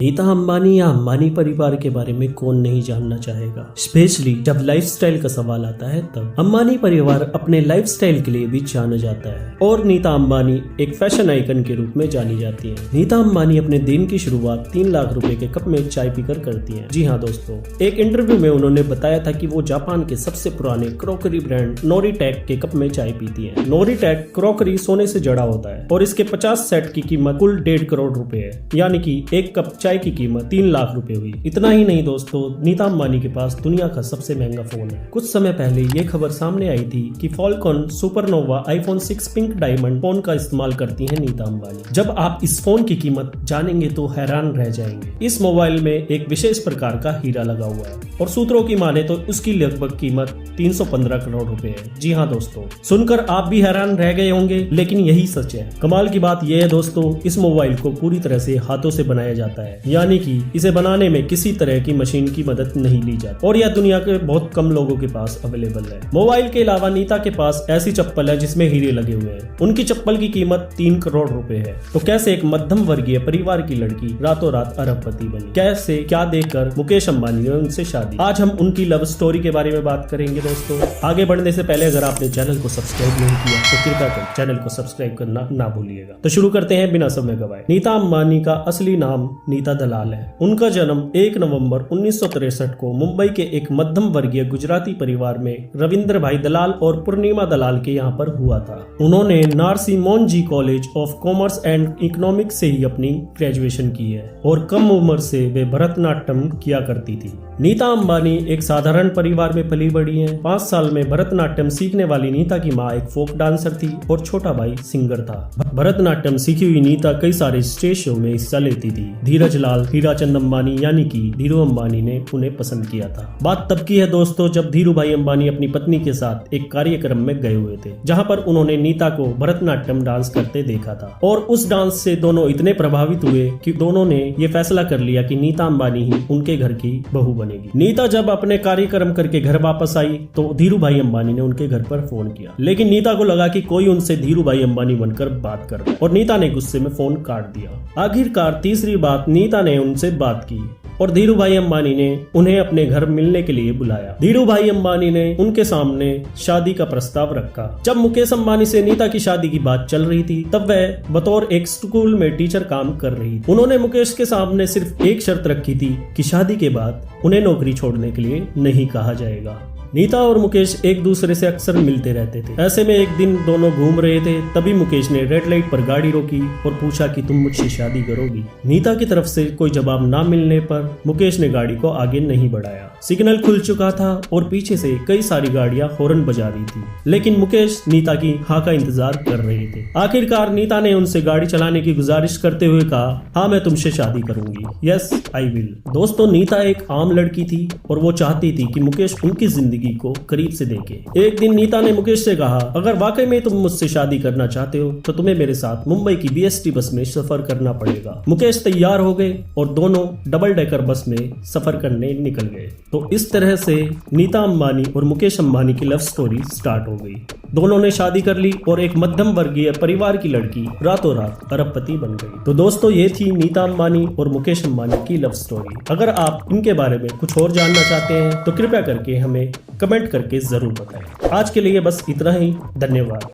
नीता अंबानी या अंबानी परिवार के बारे में कौन नहीं जानना चाहेगा, स्पेशली जब लाइफस्टाइल का सवाल आता है तब। अंबानी परिवार अपने लाइफस्टाइल के लिए भी जाना जाता है और नीता अंबानी एक फैशन आइकन के रूप में जानी जाती है। नीता अंबानी अपने दिन की शुरुआत 3 लाख रुपए के कप में चाय पीकर करती हैं। जी हाँ दोस्तों, एक इंटरव्यू में उन्होंने बताया था कि वो जापान के सबसे पुराने क्रॉकरी ब्रांड नोरिटेक के कप में चाय पीती है। नोरिटेक क्रॉकरी सोने से जड़ा होता है और इसके 50 सेट की कीमत कुल 1.5 करोड़ रुपए है, यानी कि एक कप चाय की कीमत 3 लाख रुपए हुई। इतना ही नहीं दोस्तों, नीता अंबानी के पास दुनिया का सबसे महंगा फोन है। कुछ समय पहले ये खबर सामने आई थी कि Falcon supernova iPhone 6 pink diamond phone का इस्तेमाल करती है नीता अंबानी। जब आप इस फोन की कीमत जानेंगे तो हैरान रह जाएंगे। इस मोबाइल में एक विशेष प्रकार का हीरा लगा हुआ है और सूत्रों की माने तो उसकी लगभग कीमत 315 करोड़ रुपए है। जी हाँ दोस्तों, सुनकर आप भी हैरान रह गए होंगे, लेकिन यही सच है। कमाल की बात यह है दोस्तों, इस मोबाइल को पूरी तरह से हाथों से बनाया जाता है, यानी कि इसे बनाने में किसी तरह की मशीन की मदद नहीं ली जाती और यह दुनिया के बहुत कम लोगों के पास अवेलेबल है। मोबाइल के अलावा नीता के पास ऐसी चप्पल है जिसमें हीरे लगे हुए हैं। उनकी चप्पल की कीमत 3 करोड़ रुपए है। तो कैसे एक मध्यम वर्गीय परिवार की लड़की रातों रात अरबपति बनी, कैसे क्या देखकर मुकेश अंबानी ने उनसे शादी। आज हम उनकी लव स्टोरी के बारे में बात करेंगे दोस्तों। आगे बढ़ने से पहले अगर आपने चैनल को सब्सक्राइब नहीं किया तो कृपया कर चैनल को सब्सक्राइब करना ना भूलिएगा। तो शुरू करते हैं बिना समय गवाए। नीता अंबानी का असली नाम नीता दलाल है। उनका जन्म 1 नवंबर 1963 को मुंबई के एक मध्यम वर्गीय गुजराती परिवार में रविंद्र भाई दलाल और पूर्णिमा दलाल के यहाँ पर हुआ था। उन्होंने Narsee Monjee college of commerce and economics से ही अपनी ग्रेजुएशन की है और कम उम्र से वे भरतनाट्यम किया करती थी। नीता अंबानी एक साधारण परिवार में पली बड़ी हैं। 5 साल में भरतनाट्यम सीखने वाली नीता की माँ एक फोक डांसर थी और छोटा भाई सिंगर था। भरतनाट्यम सीखी हुई नीता कई सारे स्टेज शो में हिस्सा लेती थी। धीरज लाल हीराचंद अंबानी यानी कि धीरू अंबानी ने उन्हें पसंद किया था। बात तब की है दोस्तों जब धीरू भाई अंबानी अपनी पत्नी के साथ एक कार्यक्रम में गए हुए थे, जहाँ पर उन्होंने नीता को भरतनाट्यम डांस करते देखा था और उस डांस से दोनों इतने प्रभावित हुए कि दोनों ने ये फैसला कर लिया कि नीता अंबानी ही उनके घर की बहू बनेगी। नीता जब अपने कार्यक्रम करके घर वापस आई तो धीरू भाई अंबानी ने उनके घर पर फोन किया, लेकिन नीता को लगा कि कोई उनसे धीरू भाई अंबानी बनकर बात कर रहा और नीता ने गुस्से में फोन काट दिया। आखिरकार तीसरी बात नीता ने उनसे बात की और धीरू भाई अंबानी ने उन्हें अपने घर मिलने के लिए बुलाया। धीरू भाई अंबानी ने उनके सामने शादी का प्रस्ताव रखा। जब मुकेश अंबानी से नीता की शादी की बात चल रही थी तब वह बतौर एक स्कूल में टीचर काम कर रही थी। उन्होंने मुकेश के सामने सिर्फ एक शर्त रखी थी कि शादी के बाद उन्हें नौकरी छोड़ने के लिए नहीं कहा जाएगा। नीता और मुकेश एक दूसरे से अक्सर मिलते रहते थे। ऐसे में एक दिन दोनों घूम रहे थे, तभी मुकेश ने रेड लाइट पर गाड़ी रोकी और पूछा कि तुम मुझसे शादी करोगी। नीता की तरफ से कोई जवाब ना मिलने पर मुकेश ने गाड़ी को आगे नहीं बढ़ाया। सिग्नल खुल चुका था और पीछे से कई सारी गाड़ियां हॉर्न बजा रही थी, लेकिन मुकेश नीता की हाँ का इंतजार कर रहे थे। आखिरकार नीता ने उनसे गाड़ी चलाने की गुजारिश करते हुए कहा, हाँ मैं तुमसे शादी करूंगी, यस आई विल। दोस्तों, नीता एक आम लड़की थी और वो चाहती थी कि मुकेश उनकी जिंदगी को करीब से देखे। एक दिन नीता ने मुकेश से कहा, अगर वाकई में तुम मुझसे शादी करना चाहते हो तो तुम्हें मेरे साथ मुंबई की BST बस में सफर करना पड़ेगा। मुकेश तैयार हो गए और दोनों डबल डेकर बस में सफर करने निकल गए। तो इस तरह से नीता अंबानी और मुकेश अंबानी की लव स्टोरी स्टार्ट हो गई। दोनों ने शादी कर ली और एक मध्यम वर्गीय परिवार की लड़की रातों रात अरबपति बन गई। तो दोस्तों, ये थी नीता अंबानी और मुकेश अंबानी की लव स्टोरी। अगर आप इनके बारे में कुछ और जानना चाहते हैं तो कृपया करके हमें कमेंट करके जरूर बताएं। आज के लिए बस इतना ही, धन्यवाद।